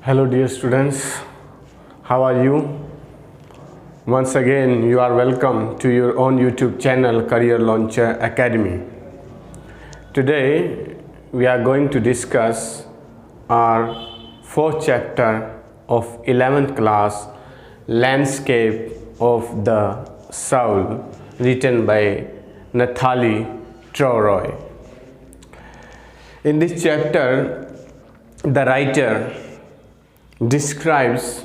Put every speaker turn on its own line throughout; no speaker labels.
Hello dear students, how are you? Once again you are welcome to your own YouTube channel Career Launcher Academy. Today we are going to discuss our fourth chapter of 11th class, Landscape of the Soul, written by Nathalie Troy. In this chapter the writer describes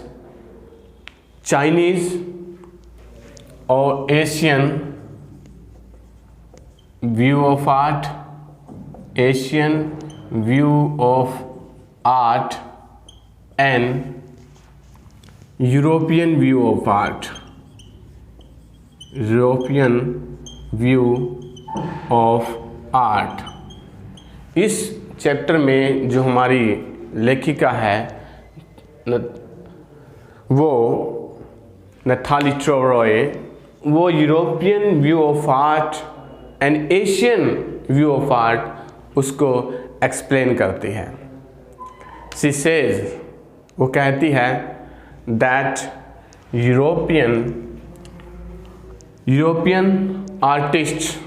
Chinese or Asian view of art, Asian view of art and European view of art, European view of art. इस chapter में जो हमारी लेखिका है वो नथाली Troy, वो European view of art and Asian view of art उसको explain करती है. शी सेज, वो कहती है that European artist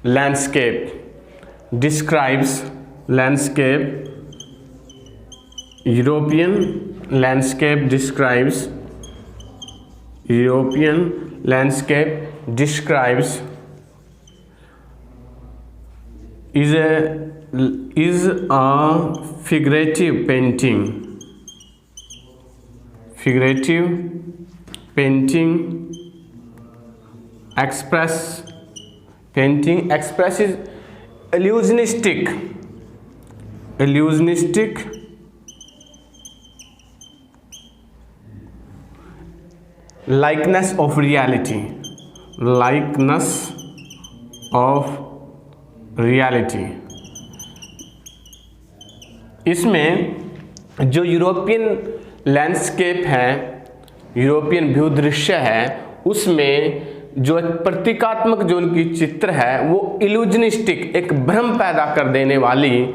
landscape describes European landscape describes is a figurative painting. Figurative painting expresses illusionistic likeness of reality. इसमें जो European landscape है, European view दृश्य है, उसमें जो एक प्रतीकात्मक जो उनकी चित्र है वो इल्यूजनिस्टिक, एक भ्रम पैदा कर देने वाली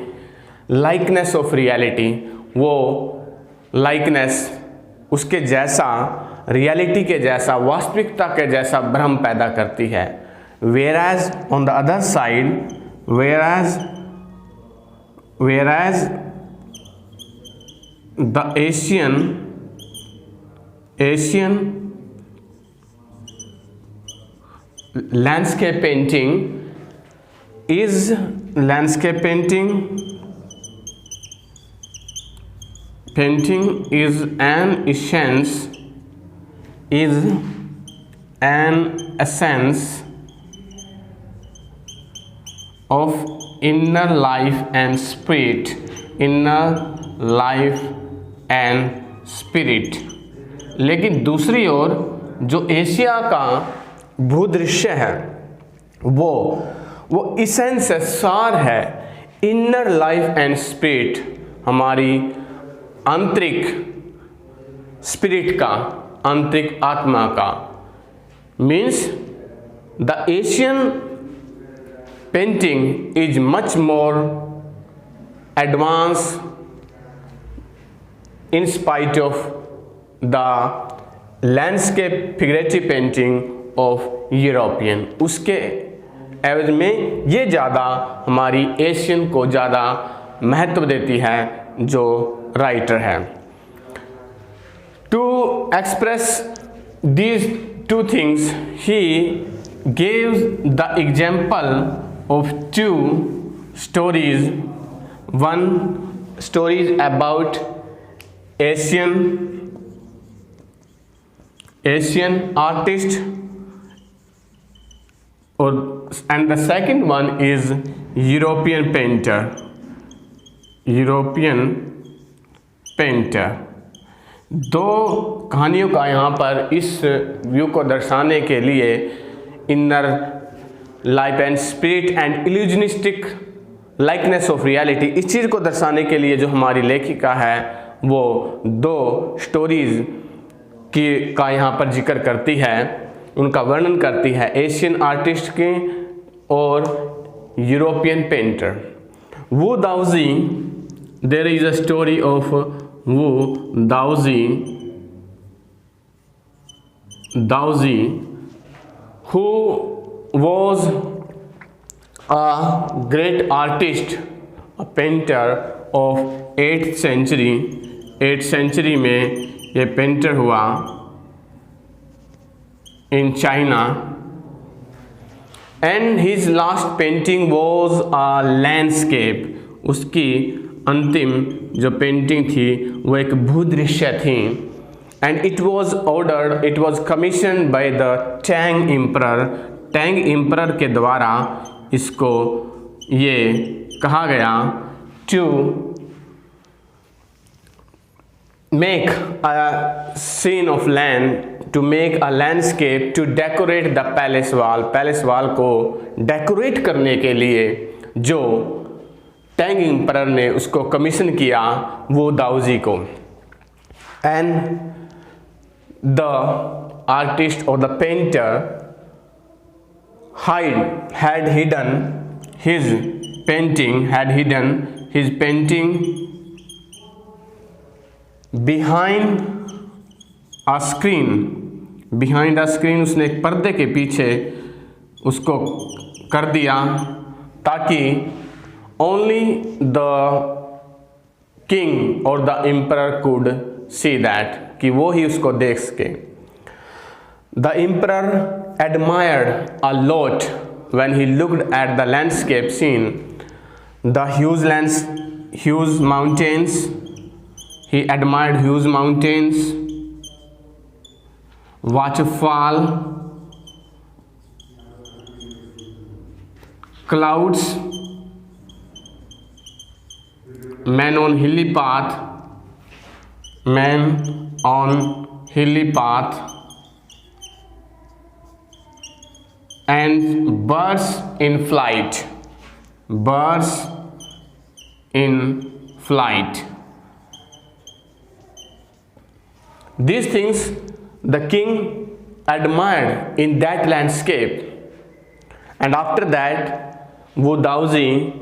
लाइकनेस ऑफ रियलिटी, वो लाइकनेस उसके जैसा, रियलिटी के जैसा, वास्तविकता के जैसा भ्रम पैदा करती है. whereas on the other side, whereas the Asian landscape painting is an essence of inner life and spirit. लेकिन दूसरी ओर जो एशिया का भूदृश्य है वो इसेंस है, सार है, इनर लाइफ एंड स्पिरिट, हमारी आंतरिक स्पिरिट का, आंतरिक आत्मा का. Means the Asian painting is much more advance in spite of the landscape figurative painting of European. उसके एवज में ये ज़्यादा हमारी एशियन को ज़्यादा महत्व देती है जो राइटर है. To express these two things, he gives the example of two stories. One story is about Asian artist, and the second one is European painter. दो कहानियों का यहाँ पर इस व्यू को दर्शाने के लिए inner life and spirit and illusionistic likeness of reality, इस चीज़ को दर्शाने के लिए जो हमारी लेखिका है वो दो स्टोरीज का यहाँ पर जिक्र करती है, उनका वर्णन करती है, एशियन आर्टिस्ट के और European painter. Wu Daozi, there is a story of Wu Daozi, who was a great artist, a painter of 8th century. 8th century में ये पेंटर हुआ in China, and his last painting was a landscape. उसकी अंतिम जो painting थी वो एक भूदृश्य थी, and it was commissioned by the Tang Emperor. Tang Emperor के द्वारा इसको ये कहा गया to make a scene of land, to make a landscape, to decorate the palace wall. Palace wall को डेकोरेट करने के लिए जो टैंग एम्परर ने उसको कमीशन किया वो दाओजी को. एंड द आर्टिस्ट और the painter had hidden his painting behind a screen. उसने एक पर्दे के पीछे उसको कर दिया ताकि only the king or the emperor could see that, कि वो ही उसको देख सके. The emperor admired a lot when he looked at the landscape scene, the huge mountains. He admired huge mountains, waterfall, clouds, man on hilly path, and birds in flight. These things the king admired in that landscape, and after that Wu Daozi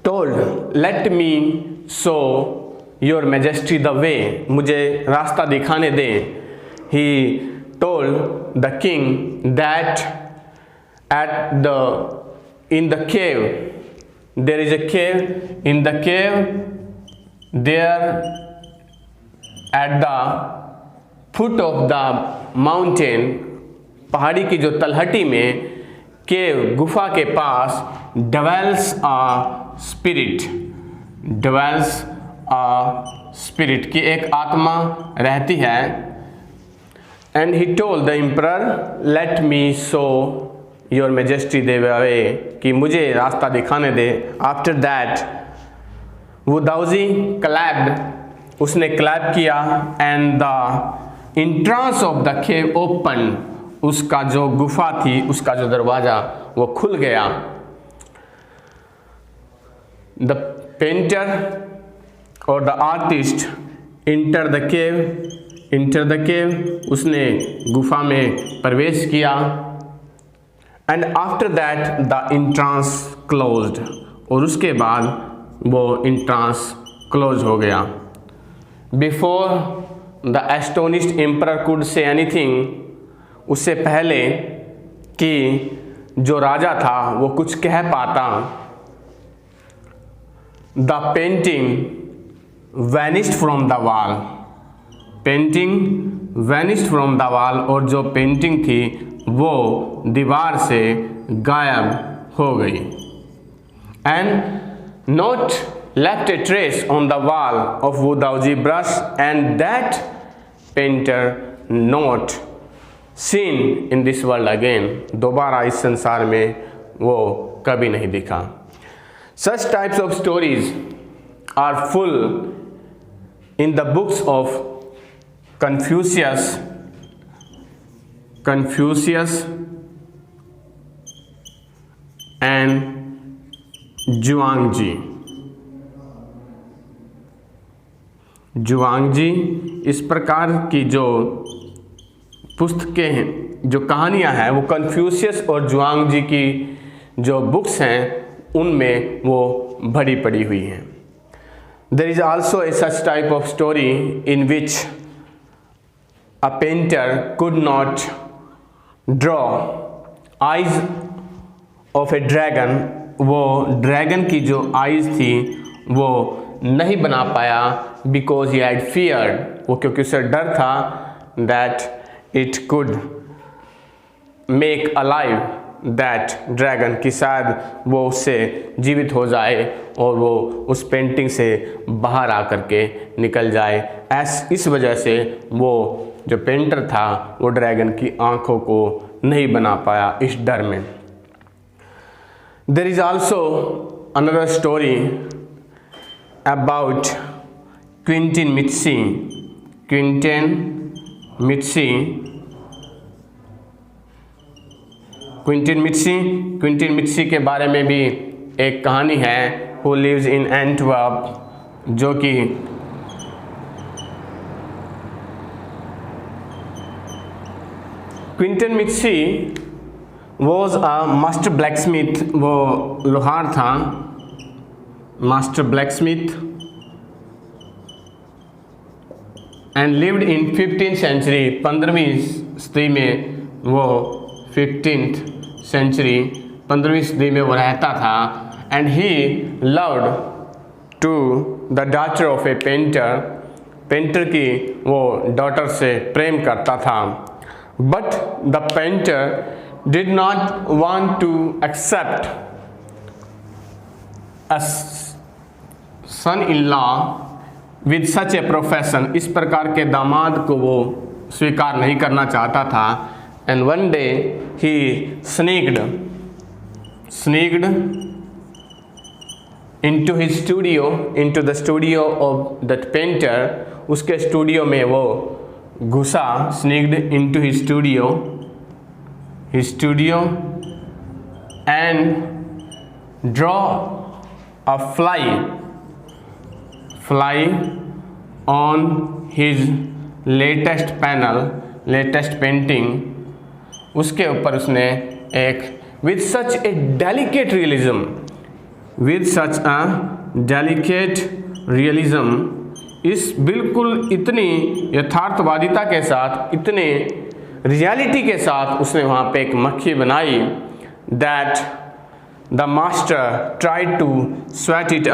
told, let me show your majesty the way, मुझे रास्ता दिखाने दे. He told the king that in the cave, there is a cave. In the cave, there at the foot of the mountain, पहाड़ी की जो तलहटी में, केव गुफा के पास, dwells a spirit की एक आत्मा रहती है. And he told the emperor, let me show your majesty the way, कि मुझे रास्ता दिखाने दे. After that वो दाऊजी clapped, उसने क्लैप किया, and the entrance of the cave opened, उसका जो गुफा थी, उसका जो दरवाजा वो खुल गया. The painter or the artist entered the cave, उसने गुफा में प्रवेश किया. And after that the entrance closed, और उसके बाद वो entrance close हो गया. Before the astonished emperor could say anything, उससे पहले कि जो राजा था वो कुछ कह पाता, the painting vanished from the wall. और जो पेंटिंग थी वो दीवार से गायब हो गई. And not left a trace on the wall of Wu Daoji brush, and that painter not seen in this world again. दोबारा इस संसार में वो कभी नहीं दिखा. Such types of stories are full in the books of Confucius and Zhuangzi. इस प्रकार की जो पुस्तकें हैं, जो कहानियां हैं, वो कन्फ्यूशियस और जुआंगजी की जो बुक्स हैं उनमें वो भरी पड़ी हुई हैं. There is also a such type of story in which a painter could not draw eyes of a dragon. वो ड्रैगन की जो आईज थी वो नहीं बना पाया बिकॉज ही हैड फियर्ड, वो क्योंकि उसे डर था that it could make alive that dragon, कि शायद वो उससे जीवित हो जाए और वो उस पेंटिंग से बाहर आकर के निकल जाए। इस वजह से वो जो पेंटर था वो ड्रैगन की आंखों को नहीं बना पाया इस डर में। There is also another story about Quentin Mitsy. Quentin Mitsy के बारे में भी एक कहानी है, who lives in Antwerp, जो कि Quentin Mitsy was a master blacksmith, वो लोहार था, master blacksmith, and lived in 15th century, 15वीं सदी में वो 15th century 15वीं सदी में वो रहता था। and he loved to the daughter of a painter, painter की वो डॉटर से प्रेम करता था। but the painter did not want to accept a son-in-law with such a profession, इस प्रकार के दामाद को वो स्वीकार नहीं करना चाहता था। and one day he sneaked into his studio, into the studio of that painter, उसके स्टूडियो में वो घुसा, sneaked into his studio and draw a fly on his latest painting, उसके ऊपर उसने एक with such a delicate realism, इस बिल्कुल इतनी यथार्थवादिता के साथ, इतने रियलिटी के साथ उसने वहाँ पे एक मक्खी बनाई। That the master tried to swat it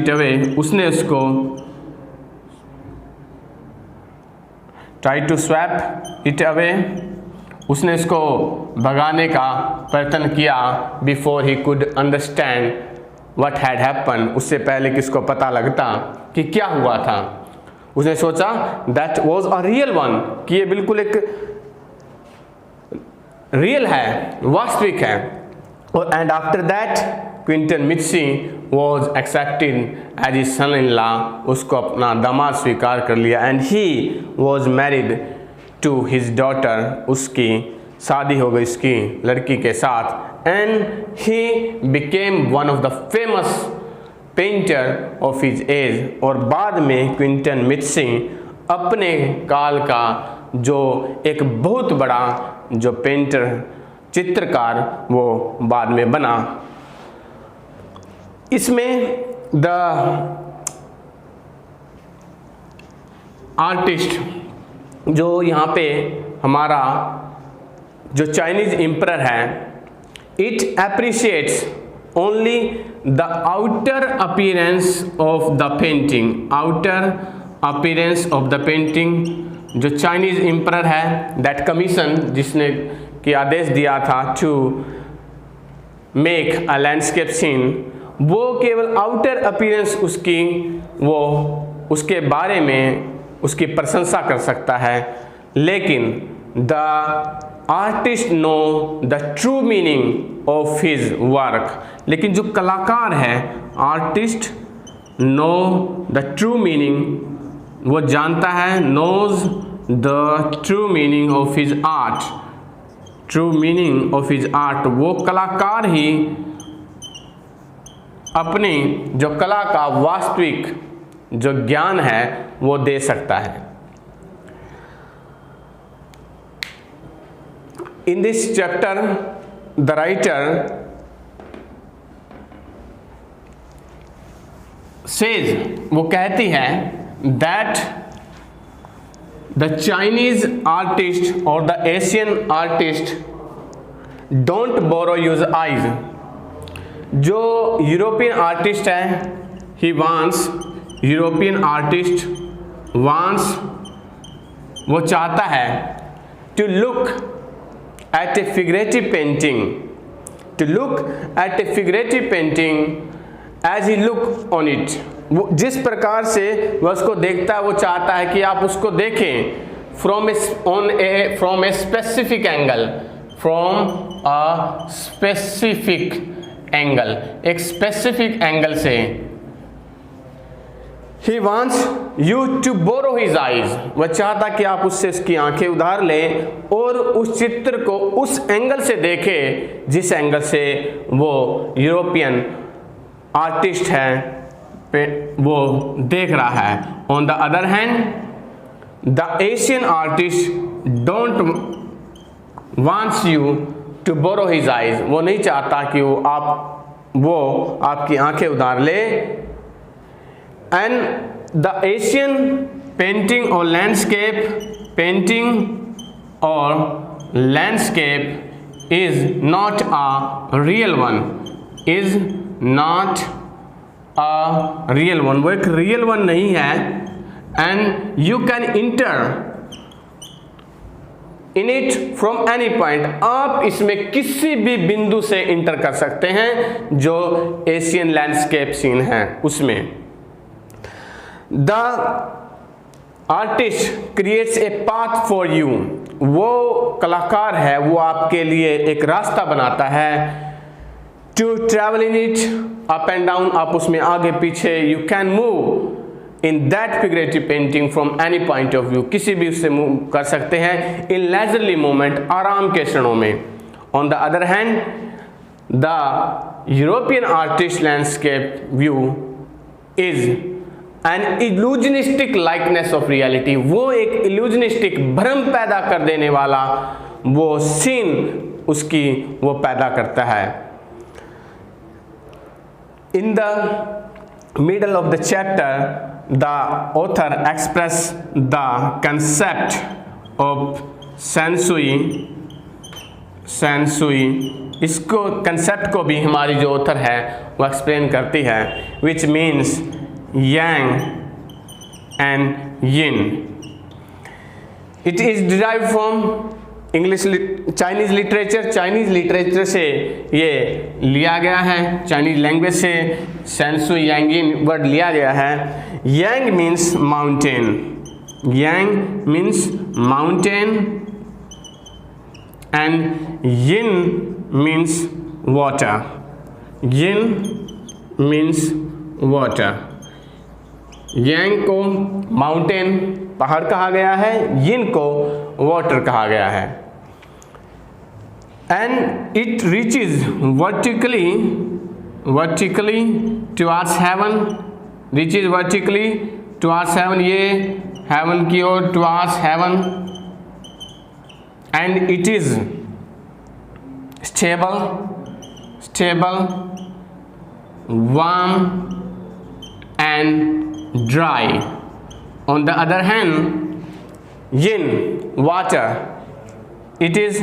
away, उसने उसको tried to swap it away, उसने इसको भगाने का प्रयत्न किया। Before he could understand what had happen, उससे पहले किसको पता लगता कि क्या हुआ था। उसने सोचा that was a real one, कि ये बिल्कुल एक रियल है, वास्तविक है। और and after that Quinten Matsys was accepted as his son in law, उसको अपना दामाद स्वीकार कर लिया। And he was married to his daughter, उसकी शादी हो गई उसकी लड़की के साथ। And he became one of the famous painter of his age, और बाद में क्विंटन मित्सी अपने काल का जो एक बहुत बड़ा जो पेंटर, चित्रकार, वो बाद में बना। इसमें द आर्टिस्ट जो यहाँ पे हमारा जो चाइनीज एम्परर है, it appreciates only the outer appearance of the painting, जो चाइनीज एम्परर है, दैट कमीशन जिसने कि आदेश दिया था to make a landscape scene, वो केवल आउटर अपीयरेंस उसकी, वो उसके बारे में उसकी प्रशंसा कर सकता है, लेकिन the artist know the true meaning of his work, लेकिन जो कलाकार है, artist know the true meaning, वो जानता है, knows the true meaning of his art, true meaning of his art, वो कलाकार ही अपनी जो कला का वास्तविक जो ज्ञान है वो दे सकता है। In this chapter, the writer says, वो कहती है दैट द चाइनीज आर्टिस्ट और the Asian artist don't borrow use eyes. जो यूरोपियन आर्टिस्ट है, he wants, European artist wants, वो चाहता है to look at a figurative painting, to look at a figurative painting as he look on it. वो जिस प्रकार से वह उसको देखता है, वो चाहता है कि आप उसको देखें from a specific angle, from a specific angle, एक स्पेसिफिक एंगल से। He wants you to borrow his eyes, वह चाहता कि आप उससे उसकी आंखें उधार लें और उस चित्र को उस एंगल से देखें जिस एंगल से वो यूरोपियन आर्टिस्ट है वो देख रहा है। On the other hand the Asian artist don't wants you to borrow his eyes, वो नहीं चाहता कि वो आपकी आंखें उधार ले। एंड द एशियन पेंटिंग और landscape is not a real one, is not a real one, वो एक रियल वन नहीं है। And you can enter in it from any point, आप इसमें किसी भी बिंदु से इंटर कर सकते हैं जो एशियन लैंडस्केप सीन है उसमें। The artist creates a path for you, वो कलाकार है, वो आपके लिए एक रास्ता बनाता है। To travel in it up and down, आप उसमें आगे पीछे, you can move in that figurative painting from any point of view, किसी भी उससे मूव कर सकते हैं इन लेजरली मोमेंट, आराम के क्षणों में। On the other hand the European artist landscape view is an illusionistic likeness of reality, वो एक इल्यूजनिस्टिक भ्रम पैदा कर देने वाला वो सीन उसकी वो पैदा करता है। In the middle of the chapter the author express the concept of sensui, इसको कंसेप्ट को भी हमारी जो ऑथर है वो एक्सप्लेन करती है, which means yang and yin. It is derived from English Chinese literature, Chinese literature से ये लिया गया है, चाइनीज लैंग्वेज से सेंसु यांगिन वर्ड लिया गया है। Yang means mountain, yang means mountain and yin means water, yin means water. Yang को माउंटेन पहाड़ कहा गया है, यिन को वाटर कहा गया है। And it reaches vertically towards heaven, reaches vertically towards heaven, ये heaven की ओर towards heaven, and it is stable, warm and dry. On the other hand, yin, water, it is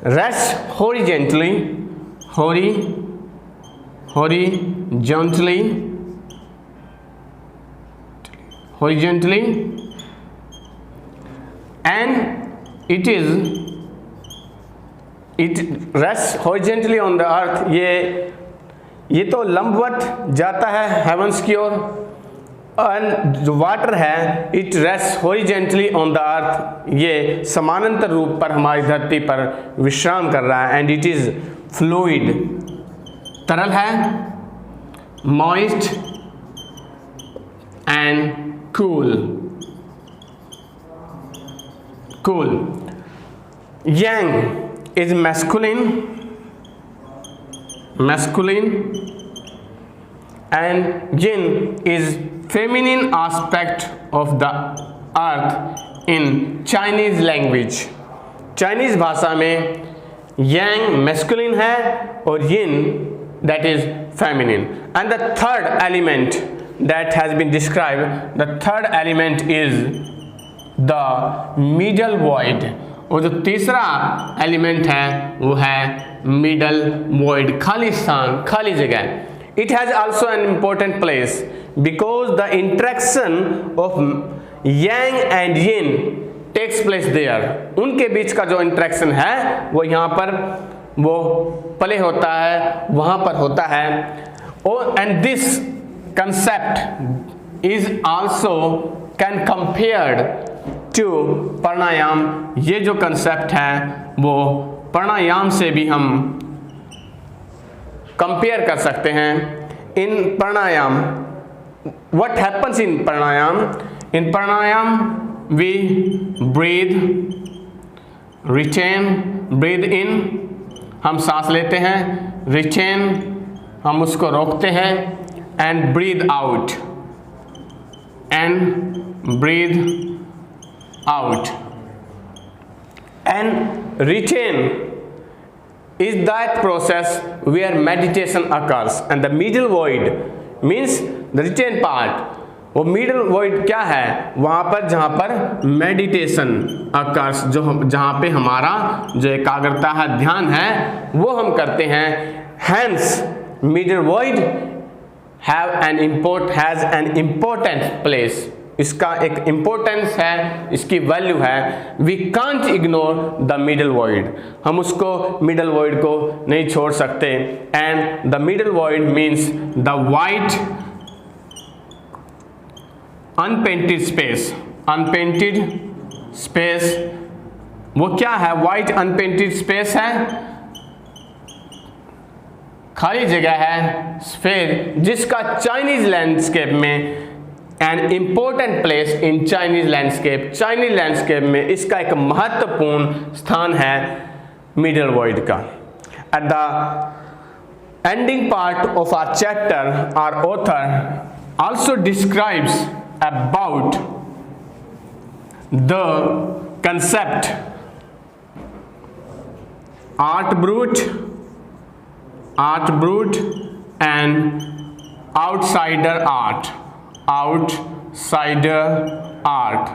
rests horizontally and it rests horizontally on the earth, ये तो लंबवत जाता है heavens की ओर, और जो वाटर है it rest horizontally on the earth, ये समानांतर रूप पर हमारी धरती पर विश्राम कर रहा है। एंड इट इज फ्लूइड, तरल है, moist and cool. Yang is masculine and yin is feminine aspect of the earth in Chinese language. Chinese भाषा में yang masculine है और yin that is feminine. And the third element that has been described, the third element is the middle void. और जो तीसरा element है वो है मिडल वॉइड, खाली स्थान, खाली जगह। It has also an important place because the interaction of yang and yin takes place there. उनके बीच का जो इंटरेक्शन है वो यहाँ पर वो प्ले होता है, वहाँ पर होता है। और and this concept is also can compared to pranayama. ये जो कंसेप्ट है वो प्राणायाम से भी हम कंपेयर कर सकते हैं। In pranayama, what happens in pranayama? In pranayama we breathe, retain, breathe in हम सांस लेते हैं, रिटेन हम उसको रोकते हैं, and breathe out, and breathe out. And retain is that process where meditation occurs, and the middle void means the retain part. वो middle void क्या है? वहाँ पर जहाँ पर meditation occurs, जहाँ पे हमारा जो एकाग्रता है, ध्यान है, वो हम करते हैं। Hence middle void has an important place. इसका एक इम्पोर्टेंस है, इसकी वैल्यू है। We can't ignore the middle void, हम उसको मिडल वॉइड को नहीं छोड़ सकते। And the middle void means the white unpainted space. Unpainted space वो क्या है? वाइट अनपेंटेड स्पेस है, खाली जगह है, स्फीयर, जिसका चाइनीज लैंडस्केप में an important place in Chinese landscape. Chinese landscape में इसका एक महत्वपूर्ण स्थान है मिडल वॉइड का। At the ending part of our chapter our author also describes about the concept art brut and outsider art. Outsider art,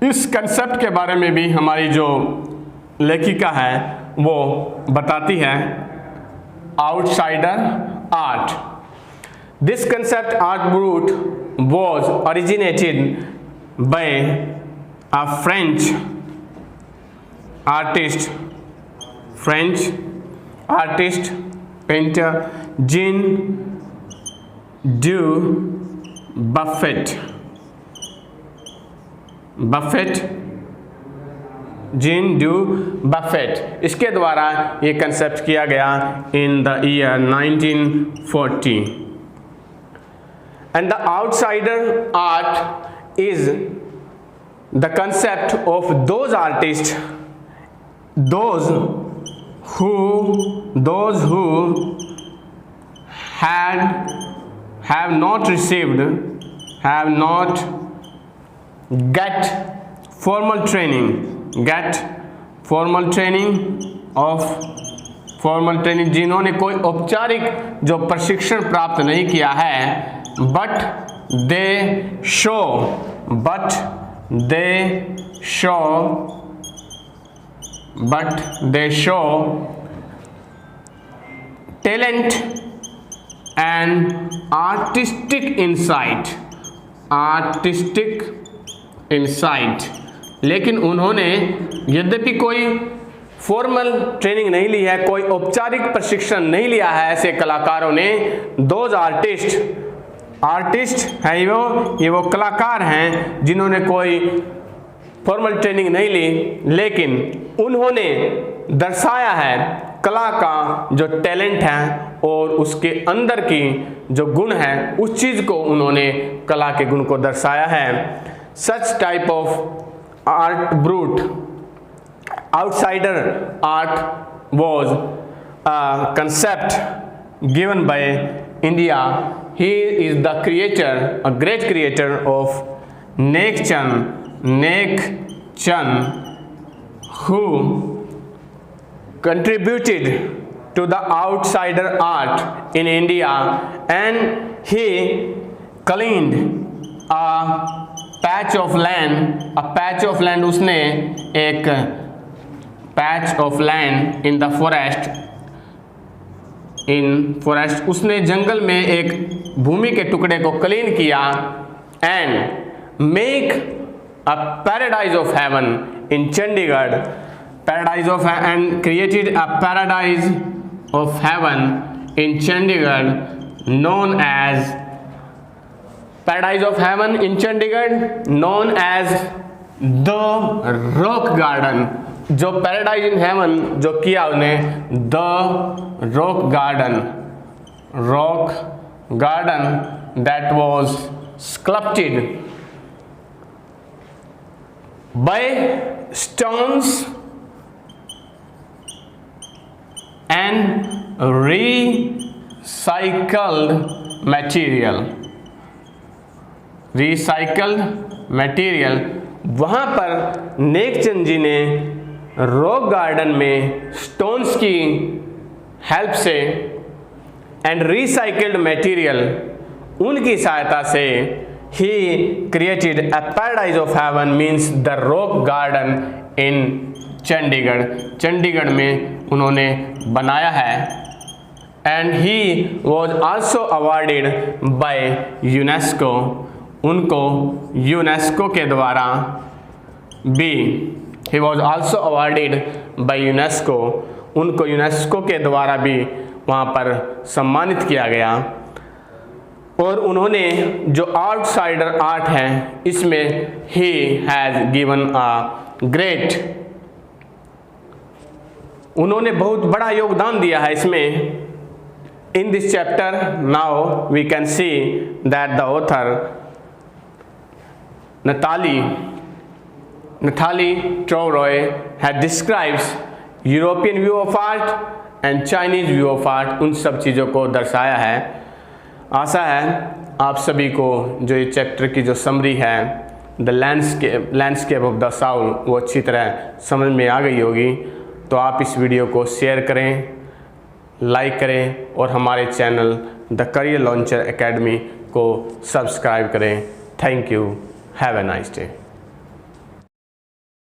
इस concept के बारे में भी हमारी जो लेखिका है वो बताती है। Outsider art, this concept art brute was originated by a French artist, painter Jean Du Buffet, Jean Du Buffet, इसके द्वारा ये कंसेप्ट किया गया in the year 1940। And the outsider art is the concept of those artists, those who have not get formal training, जिन्होंने कोई औपचारिक जो प्रशिक्षण प्राप्त नहीं किया है, but they show talent and artistic insight, लेकिन उन्होंने यद्यपि कोई फॉर्मल ट्रेनिंग नहीं ली है, कोई औपचारिक प्रशिक्षण नहीं लिया है, ऐसे कलाकारों ने, दोज आर्टिस्ट है ये वो कलाकार हैं जिन्होंने कोई फॉर्मल ट्रेनिंग नहीं ली, लेकिन उन्होंने दर्शाया है कला का जो टैलेंट है और उसके अंदर की जो गुण है, उस चीज़ को उन्होंने कला के गुण को दर्शाया है। Such type of art brute, outsider art was a concept given by India. He is the creator, a great creator of neck Chand, who contributed to the outsider art in India, and he cleaned a patch of land. A patch of land, उसने एक patch of land in the forest, उसने जंगल में एक भूमि के टुकड़े को clean किया, and make a paradise of heaven in Chandigarh, and created a paradise of heaven in Chandigarh known as the Rock Garden. जो पैराडाइज इन हेवन जो किया उन्हें the Rock Garden that was sculpted by stones and recycled material. वहां पर नेकचंद जी ने Rock Garden में stones की help से एंड रिसाइकल्ड मटेरियल, उनकी सहायता से ही created a paradise of heaven, means the Rock Garden in Chandigarh में उन्होंने बनाया है। And he was also awarded by UNESCO, उनको यूनेस्को के द्वारा भी He was also awarded by UNESCO, उनको यूनेस्को के द्वारा भी वहाँ पर सम्मानित किया गया। और उन्होंने जो आउटसाइडर आर्ट है इसमें he has given a great, उन्होंने बहुत बड़ा योगदान दिया है इसमें। In this chapter now we can see that the author Nathalie Troy had describes European view of art and Chinese view of art, उन सब चीज़ों को दर्शाया है। आशा है आप सभी को जो ये चैप्टर की जो समरी है the landscape of the Saul वो अच्छी तरह समझ में आ गई होगी। तो आप इस वीडियो को शेयर करें, लाइक करें और हमारे channel the career launcher academy को सब्सक्राइब करें। Thank you, have a nice day.